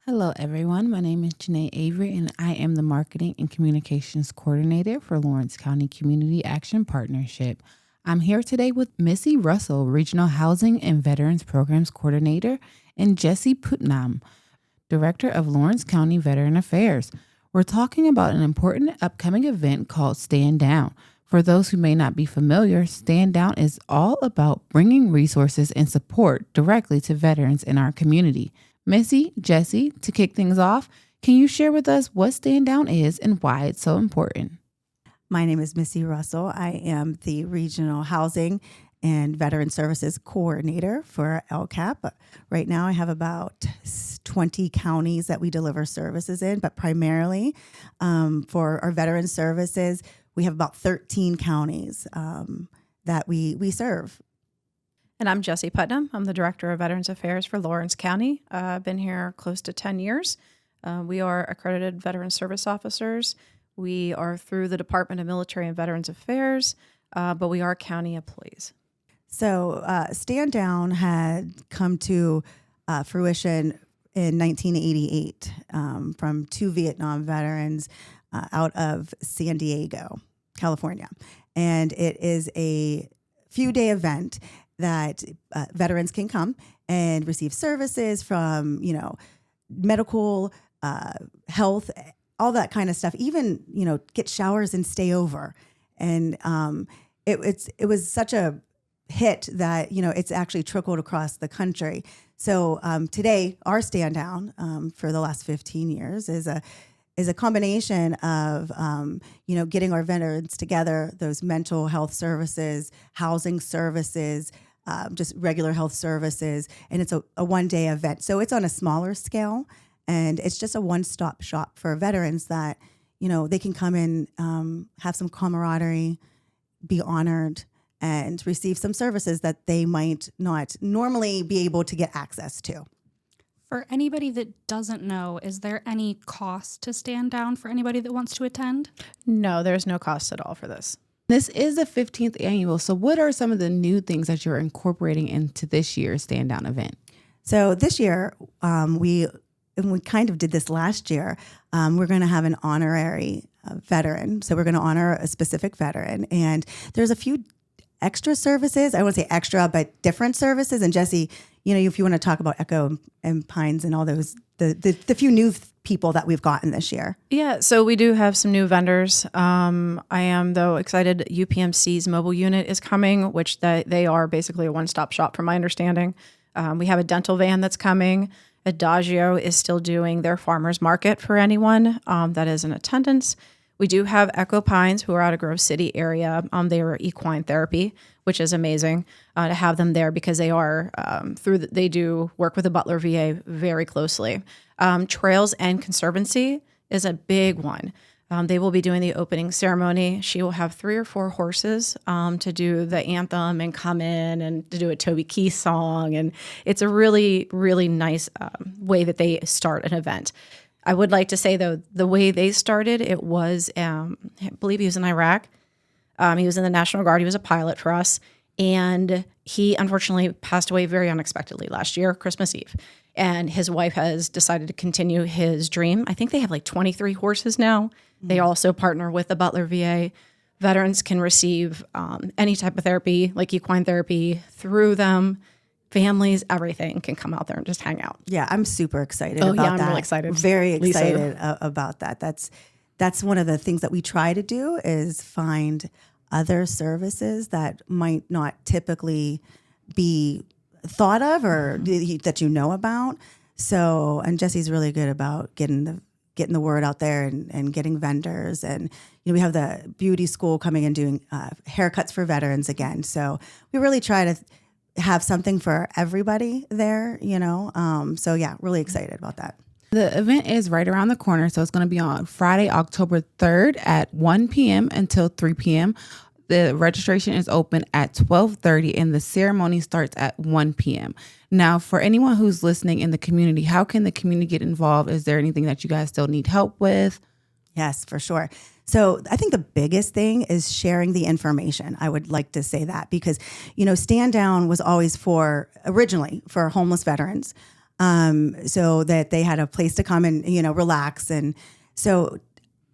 Hello, everyone. My name is Janae Avery, and I am the Marketing and Communications Coordinator for Lawrence County Community Action Partnership. I'm here today with Missy Russell, Regional Housing and Veterans Programs Coordinator, and Jesse Putnam, Director of Lawrence County Veteran Affairs. We're talking about an important upcoming event called Stand Down. For those who may not be familiar, Stand Down is all about bringing resources and support directly to veterans in our community. Missy, Jesse, to kick things off, can you share with us what Stand Down is and why it's so important? My name is Missy Russell. I am the Regional Housing and Veteran Services Coordinator for LCAP. Right now, I have about 20 counties that we deliver services in, but primarily for our veteran services, we have about 13 counties that we serve. And I'm Jesse Putnam. I'm the Director of Veterans Affairs for Lawrence County. I've been here close to 10 years. We are accredited veteran service officers. We are through the Department of Military and Veterans Affairs, but we are county employees. So Stand Down had come to fruition in 1988 from two Vietnam veterans out of San Diego, California. And it is a few-day event that veterans can come and receive services from, medical, health, all that kind of stuff, even, get showers and stay over. And it was such a hit that, it's actually trickled across the country. So today, our Stand Down for the last 15 years is a combination of, getting our veterans together, those mental health services, housing services, just regular health services. And it's a one-day event. So it's on a smaller scale. And it's just a one-stop shop for veterans that, they can come in, have some camaraderie, be honored, and receive some services that they might not normally be able to get access to. For anybody that doesn't know, is there any cost to Stand Down for anybody that wants to attend? No, there's no cost at all for this. This is the 15th annual. So, what are some of the new things that you're incorporating into this year's Stand Down event? So, this year, we kind of did this last year. We're going to have an honorary veteran. So, we're going to honor a specific veteran. And there's a few extra services. I won't say extra, but different services. And Jesse, if you want to talk about Echo and Pines and all those, the few new people that we've gotten this year. Yeah, so we do have some new vendors. I am, though, excited UPMC's mobile unit is coming, which they are basically a one-stop shop from my understanding. We have a dental van that's coming. Adagio is still doing their farmers market for anyone that is in attendance. We do have Echo Pines, who are out of Grove City area. They are equine therapy, which is amazing to have them there because they are they do work with the Butler VA very closely. Trails and Conservancy is a big one. They will be doing the opening ceremony. She will have 3 or 4 horses to do the anthem and come in and to do a Toby Keith song. And it's a really, really nice way that they start an event. I would like to say, though, the way they started, it was, I believe he was in Iraq. He was in the National Guard. He was a pilot for us. And he unfortunately passed away very unexpectedly last year, Christmas Eve. And his wife has decided to continue his dream. I think they have like 23 horses now. Mm-hmm. They also partner with the Butler VA. Veterans can receive any type of therapy, like equine therapy, through them. Families, everything can come out there and just hang out. Yeah, I'm super excited about that. I'm really excited. Very excited about that. That's one of the things that we try to do is find other services that might not typically be thought of or that you know about. So, and Jesse's really good about getting the word out there and getting vendors. And we have the beauty school coming and doing haircuts for veterans again. So we really try to have something for everybody there, So yeah, really excited about that. The event is right around the corner, so it's going to be on Friday, October 3rd at 1 p.m. until 3 p.m. The registration is open at 12:30 and the ceremony starts at 1 p.m. Now, for anyone who's listening in the community, how can the community get involved? Is there anything that you guys still need help with? Yes, for sure. So I think the biggest thing is sharing the information. I would like to say that because, Stand Down was always originally for homeless veterans. so that they had a place to come and, relax. And so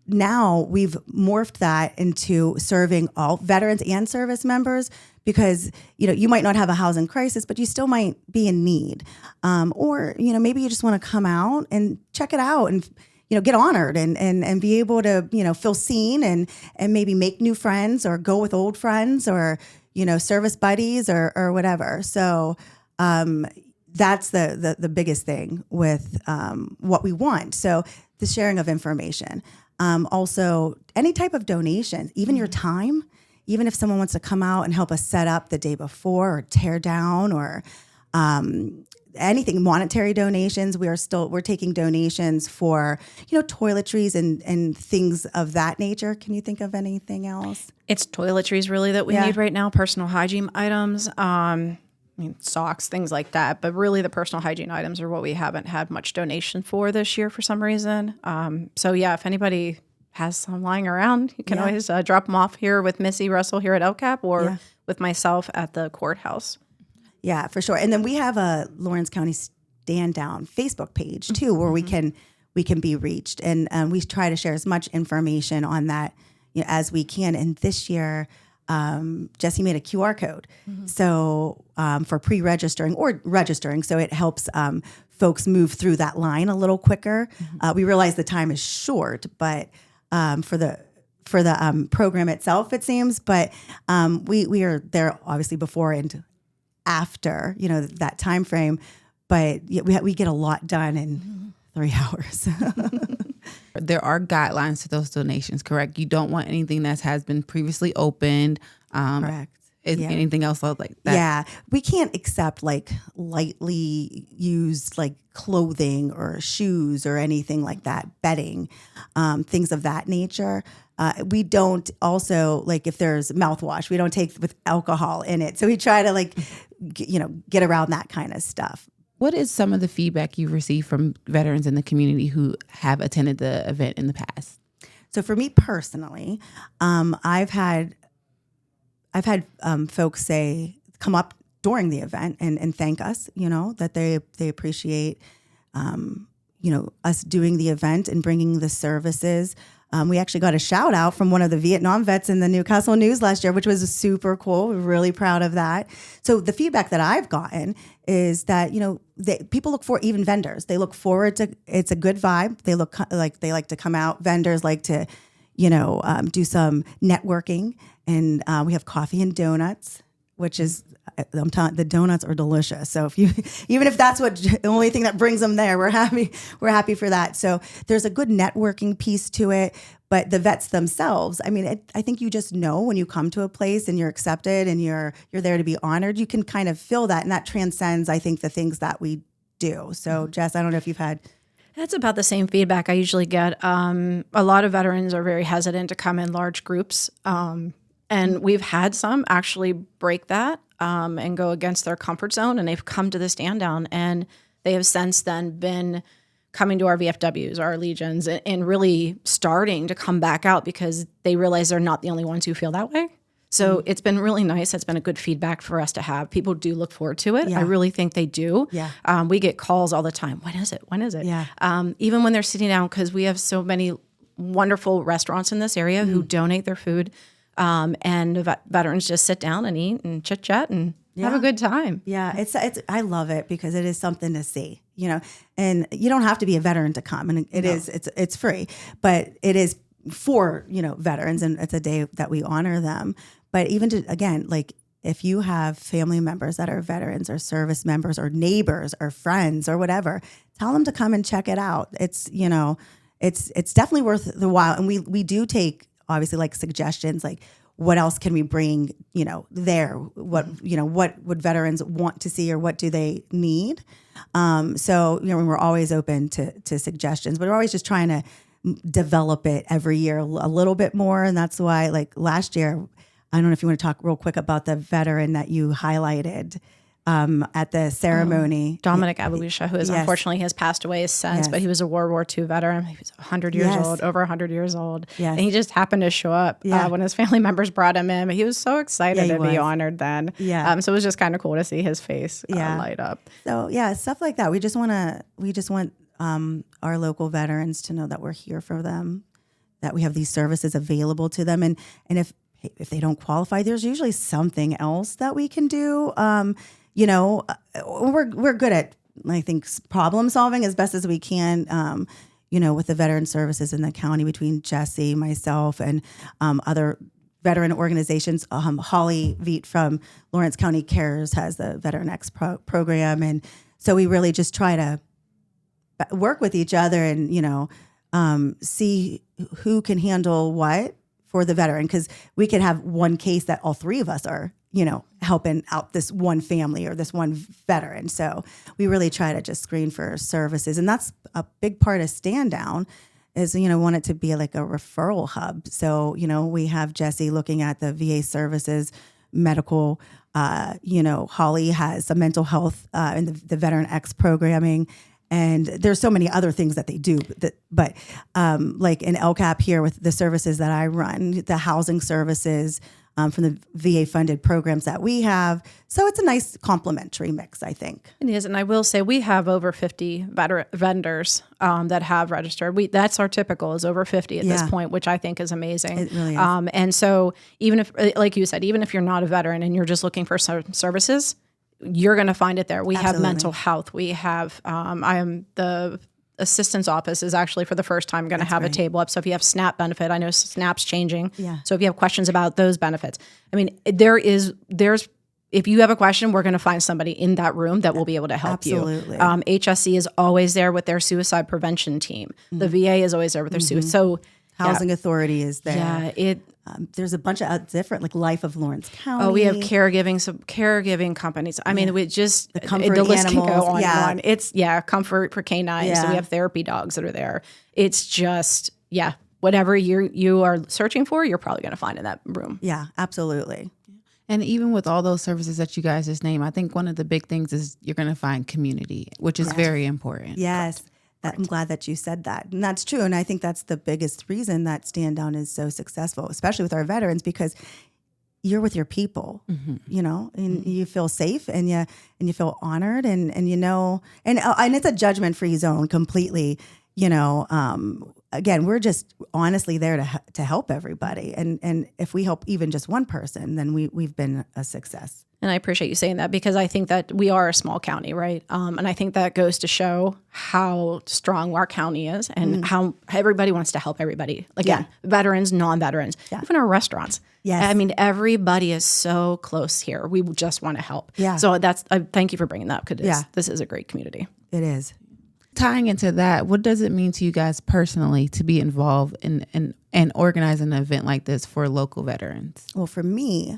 now we've morphed that into serving all veterans and service members because, you might not have a housing crisis, but you still might be in need. Or, maybe you just want to come out and check it out and, get honored and be able to, feel seen and maybe make new friends or go with old friends or, service buddies or whatever. So, that's the biggest thing with what we want. So the sharing of information. Also, any type of donations, even your time, even if someone wants to come out and help us set up the day before or tear down or anything, monetary donations. We're taking donations for, toiletries and things of that nature. Can you think of anything else? It's toiletries really that we need right now, personal hygiene items. Socks, things like that. But really the personal hygiene items are what we haven't had much donation for this year for some reason. So yeah, if anybody has some lying around, you can always drop them off here with Missy Russell here at LCAP or with myself at the courthouse. Yeah, for sure. And then we have a Lawrence County Stand Down Facebook page too, where we can be reached. And we try to share as much information on that as we can. And this year, Jesse made a QR code. So for pre-registering or registering, so it helps folks move through that line a little quicker. We realize the time is short, but for the program itself, it seems. But we are there obviously before and after that time frame. But we get a lot done in 3 hours. There are guidelines to those donations, correct? You don't want anything that has been previously opened. Correct. Anything else like that? Yeah. We can't accept like lightly used like clothing or shoes or anything like that, bedding, things of that nature. We don't also, like if there's mouthwash, we don't take with alcohol in it. So we try to get around that kind of stuff. What is some of the feedback you've received from veterans in the community who have attended the event in the past? So for me personally, I've had folks come up during the event and thank us, that they appreciate, us doing the event and bringing the services. We actually got a shout out from one of the Vietnam vets in the Newcastle News last year, which was super cool. We're really proud of that. So the feedback that I've gotten is that, people look for, even vendors, they look forward to, it's a good vibe. They look like they like to come out. Vendors like to, do some networking, and we have coffee and donuts, which is, I'm telling, the donuts are delicious. So even if that's the only thing that brings them there, we're happy for that. So there's a good networking piece to it. But the vets themselves, I think you just know when you come to a place and you're accepted and you're there to be honored, you can kind of feel that, and that transcends, I think, the things that we do. So Jess, I don't know if you've had. That's about the same feedback I usually get. A lot of veterans are very hesitant to come in large groups. And we've had some actually break that and go against their comfort zone, and they've come to the stand down, and they have since then been coming to our VFWs, our Legions, and really starting to come back out because they realize they're not the only ones who feel that way. So it's been really nice. It's been a good feedback for us to have. People do look forward to it. Yeah. I really think they do. Yeah. We get calls all the time. When is it? When is it? Yeah. Even when they're sitting down, because we have so many wonderful restaurants in this area who donate their food. And veterans just sit down and eat and chit chat and have a good time. Yeah, it's I love it because it is something to see, and you don't have to be a veteran to come, and it's free, but it is for veterans, and it's a day that we honor them. But even if you have family members that are veterans or service members or neighbors or friends or whatever, tell them to come and check it out. It's it's definitely worth the while, and we do take, obviously, like suggestions, like what else can we bring, there? What would veterans want to see, or what do they need? So, we're always open to suggestions, but we're always just trying to develop it every year a little bit more. And that's why, like last year, I don't know if you want to talk real quick about the veteran that you highlighted at the ceremony. Dominic Abuisha, who is Yes. unfortunately has passed away since, Yes. but he was a World War II veteran. He was 100 years Yes. old, over 100 years old. Yes. And he just happened to show up Yeah. when his family members brought him in. He was so excited Yeah, he to be was. honored then. Yeah. So it was just kind of cool to see his face Yeah. light up. So yeah, stuff like that. We just want our local veterans to know that we're here for them, that we have these services available to them, and if they don't qualify, there's usually something else that we can do. We're good at, I think, problem solving as best as we can. With the veteran services in the county, between Jesse, myself, and other veteran organizations. Holly Veet from Lawrence County Cares has the Veteran X program, and so we really just try to work with each other and see who can handle what for the veteran, because we could have one case that all three of us are helping out this one family or this one veteran. So we really try to just screen for services, and that's a big part of Stand Down. Is want it to be like a referral hub. So we have Jesse looking at the VA services, medical. Holly has some mental health in the Veteran X programming, and there's so many other things that they do. But like in LCAP here with the services that I run, the housing services from the VA funded programs that we have. So it's a nice complementary mix, I think. It is, and I will say we have over 50 vendors that have registered. That's our typical is over 50 at this point, which I think is amazing. It really is. And so even if, like you said, even if you're not a veteran and you're just looking for certain services, you're going to find it there. We have mental health. We have, I am the assistance office is actually for the first time going to have a table up. So if you have SNAP benefit, I know SNAP's changing. Yeah. So if you have questions about those benefits, I mean, there's, if you have a question, we're going to find somebody in that room that will be able to help Absolutely. you. HSC is always there with their suicide prevention team. The VA is always there with their suicide. So Housing Authority is there. Yeah, there's a bunch of different, like Life of Lawrence County. Oh, we have caregiving companies. I mean, we just the comfort list can animals. go on Yeah. and on. It's comfort for canines. So Yeah. we have therapy dogs that are there. It's just whatever you are searching for, you're probably going to find in that room. Yeah, absolutely. And even with all those services that you guys just named, I think one of the big things is you're going to find community, which is very important. Yes. I'm glad that you said that. And that's true. And I think that's the biggest reason that Stand Down is so successful, especially with our veterans, because you're with your people, and you feel safe and you feel honored and it's a judgment-free zone completely. Again, we're just honestly there to help everybody. And if we help even just one person, then we've been a success. And I appreciate you saying that because I think that we are a small county, right? And I think that goes to show how strong our county is and how everybody wants to help everybody. Again, veterans, non-veterans, even our restaurants. Yes. I mean, everybody is so close here. We just want to help. Yeah. So thank you for bringing that up because this is a great community. It is. Tying into that, what does it mean to you guys personally to be involved in organizing an event like this for local veterans? Well, for me,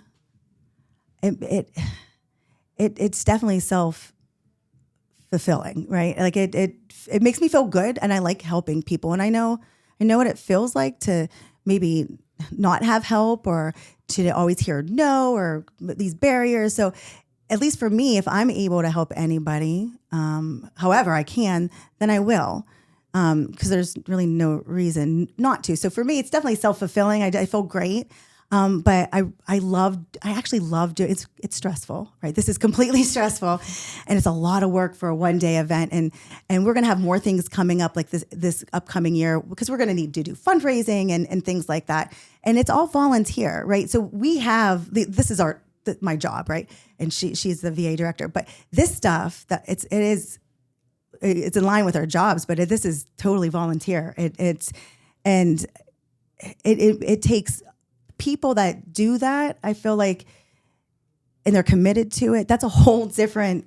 it's definitely self-fulfilling, right? Like it makes me feel good, and I like helping people, and I know what it feels like to maybe not have help or to always hear no or these barriers. So at least for me, if I'm able to help anybody, however I can, then I will, because there's really no reason not to. So for me, it's definitely self-fulfilling. I feel great. But I actually love doing it. It's stressful, right? This is completely stressful, and it's a lot of work for a one-day event. And we're going to have more things coming up like this upcoming year because we're going to need to do fundraising and things like that. And it's all volunteer, right? So we have this is my job, right? And she's the VA director. But this stuff that it's in line with our jobs, but this is totally volunteer. It takes people that do that, I feel like, and they're committed to it. That's a whole different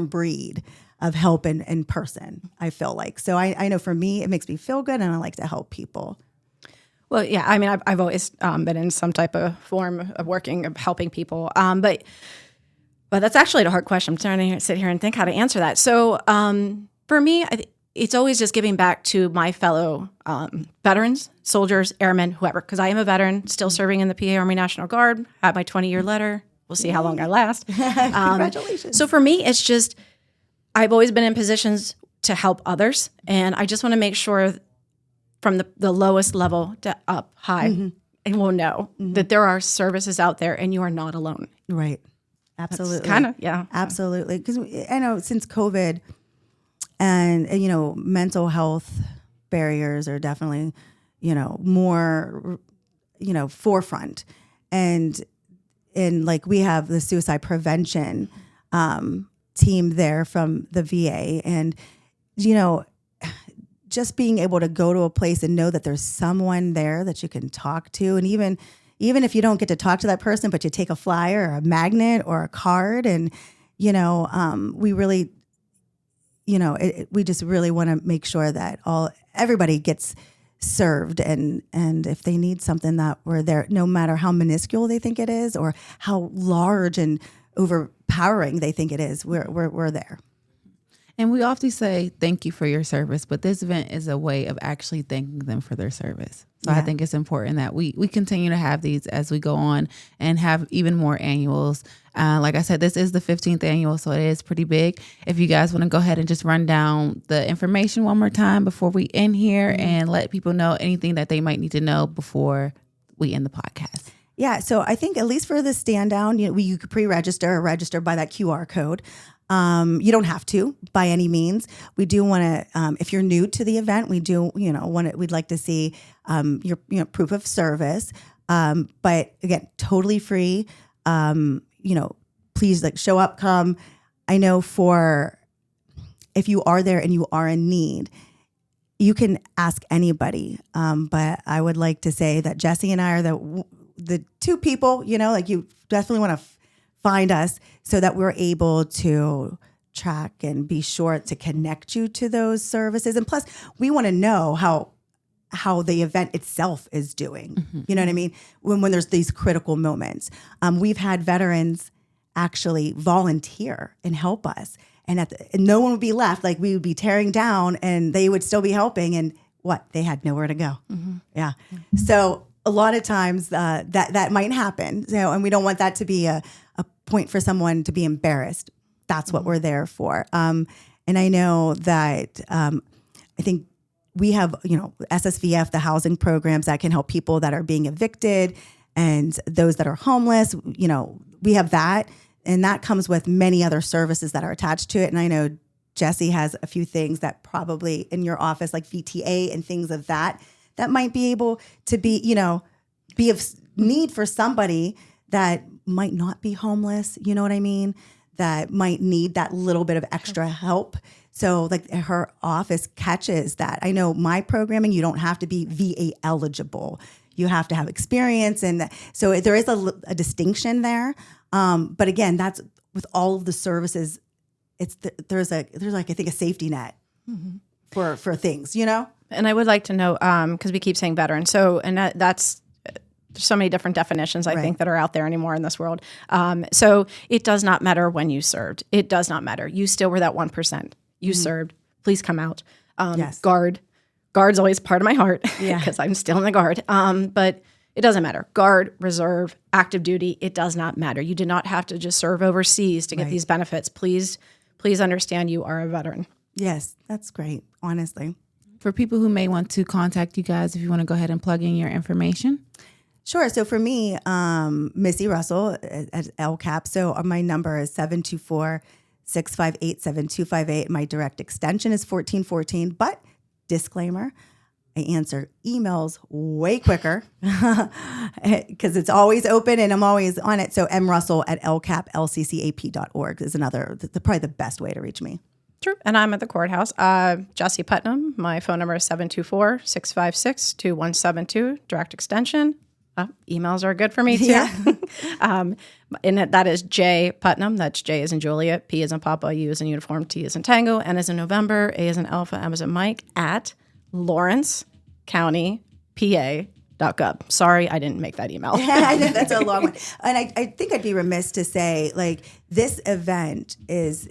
breed of help in person, I feel like. So I know for me, it makes me feel good, and I like to help people. Well, yeah, I mean, I've always been in some type of form of working, of helping people. But that's actually a hard question. I'm trying to sit here and think how to answer that. So for me, it's always just giving back to my fellow veterans, soldiers, airmen, whoever, because I am a veteran, still serving in the PA Army National Guard, had my 20-year letter, We'll see how long I last. Congratulations. So for me, it's just, I've always been in positions to help others. And I just want to make sure from the lowest level to up high, and we'll know that there are services out there and you are not alone. Right. Absolutely. Kind of, yeah. Absolutely. Because I know since COVID and, mental health barriers are definitely, more, forefront. And like we have the suicide prevention team there from the VA. And, just being able to go to a place and know that there's someone there that you can talk to. And even if you don't get to talk to that person, but you take a flyer or a magnet or a card and, we really, we just really want to make sure that everybody gets served. And if they need something, that we're there, no matter how minuscule they think it is or how large and overpowering they think it is, we're there. And we often say thank you for your service, but this event is a way of actually thanking them for their service. So I think it's important that we continue to have these as we go on and have even more annuals. Like I said, this is the 15th annual, so it is pretty big. If you guys want to go ahead and just run down the information one more time before we end here and let people know anything that they might need to know before we end the podcast. Yeah, so I think at least for the stand down, you could pre-register or register by that QR code. You don't have to by any means. We do want to, if you're new to the event, we do, we'd like to see your proof of service. But again, totally free. Please show up, come. I know if you are there and you are in need, you can ask anybody. But I would like to say that Jesse and I are the two people, you definitely want to find us so that we're able to track and be sure to connect you to those services. And plus, we want to know how the event itself is doing. You know what I mean? When there's these critical moments. We've had veterans actually volunteer and help us. And no one would be left. Like we would be tearing down and they would still be helping. And they had nowhere to go. Yeah. So a lot of times that might happen. And we don't want that to be a point for someone to be embarrassed. That's what we're there for. And I know that I think we have, SSVF, the housing programs that can help people that are being evicted and those that are homeless. We have that. And that comes with many other services that are attached to it. And I know Jesse has a few things that probably in your office, like VTA and things of that might be able to be of need for somebody that might not be homeless, you know what I mean? That might need that little bit of extra help. So like her office catches that. I know my programming, you don't have to be VA eligible. You have to have experience. And so there is a distinction there. But again, that's with all of the services, there's like, I think a safety net for things, And I would like to know, because we keep saying veteran. So, and that's, there's so many different definitions, I think, that are out there anymore in this world. So it does not matter when you served. It does not matter. You still were that 1%. You served. Please come out. Yes. Guard's always part of my heart because I'm still in the Guard. But it doesn't matter. Guard, reserve, active duty, it does not matter. You did not have to just serve overseas to get these benefits. Please understand you are a veteran. Yes, that's great, honestly. For people who may want to contact you guys, if you want to go ahead and plug in your information. Sure. So for me, Missy Russell at LCAP. So my number is 724-658-7258. My direct extension is 1414. But disclaimer, I answer emails way quicker because it's always open and I'm always on it. So mrussell@lcaplccap.org is probably the best way to reach me. True. And I'm at the courthouse. Jesse Putnam. My phone number is 724-656-2172. Direct extension. Emails are good for me too. Yeah. And that is J Putnam. That's J as in Juliet, P as in Papa, U as in Uniform, T as in Tango, N as in November, A as in Alpha, M as in Mike at LawrenceCountyPA.gov. Sorry, I didn't make that email. I know that's a long one. And I think I'd be remiss to say, like, this event is,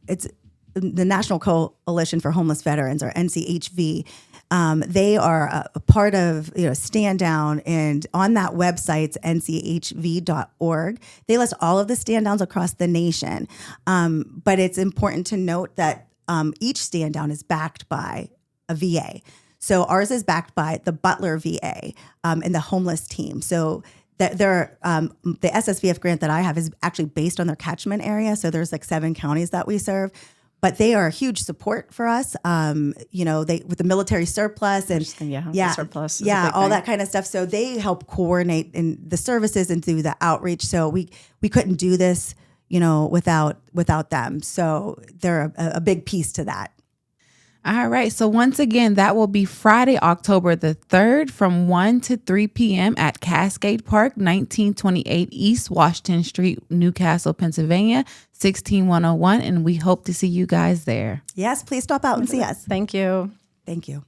it's the National Coalition for Homeless Veterans, or NCHV. They are a part of Stand Down, and on that website, it's nchv.org. They list all of the stand downs across the nation. But it's important to note that each stand down is backed by a VA. So ours is backed by the Butler VA and the homeless team. So the SSVF grant that I have is actually based on their catchment area. So there's like 7 counties that we serve. But they are a huge support for us. They with the military surplus and the surplus, all that kind of stuff. So they help coordinate in the services and do the outreach. So we couldn't do this, without them. So they're a big piece to that. All right. So once again, that will be Friday, October the 3rd from 1 to 3 p.m. at Cascade Park, 1928 East Washington Street, Newcastle, Pennsylvania, 16101. And we hope to see you guys there. Yes, please stop out and see us. Thank you. Thank you.